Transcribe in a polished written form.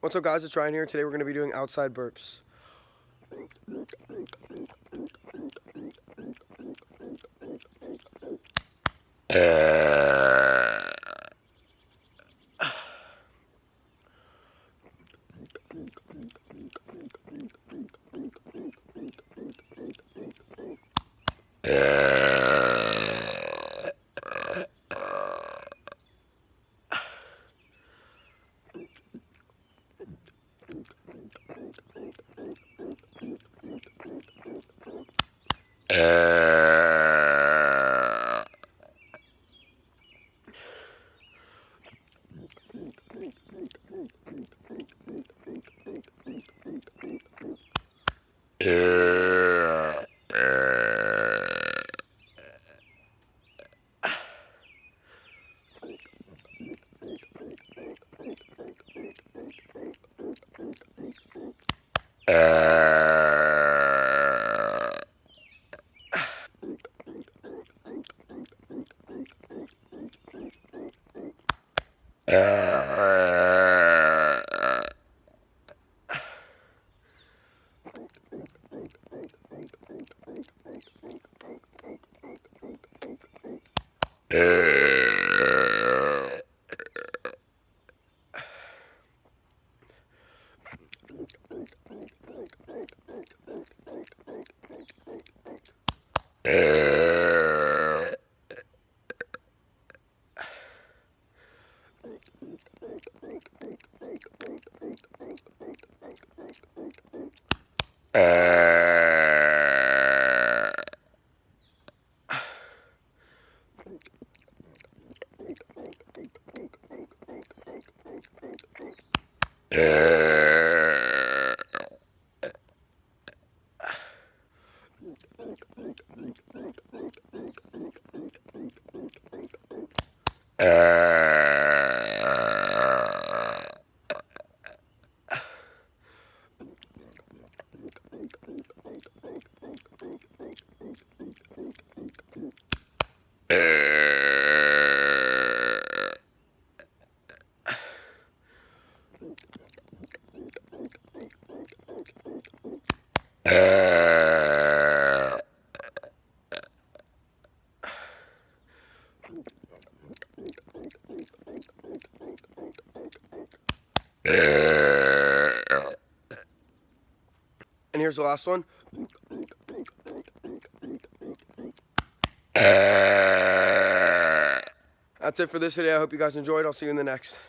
What's up, guys? It's Ryan here. Today we're going to be doing outside burps. And here's the last one. That's it for this video. I hope you guys enjoyed. I'll see you in the next.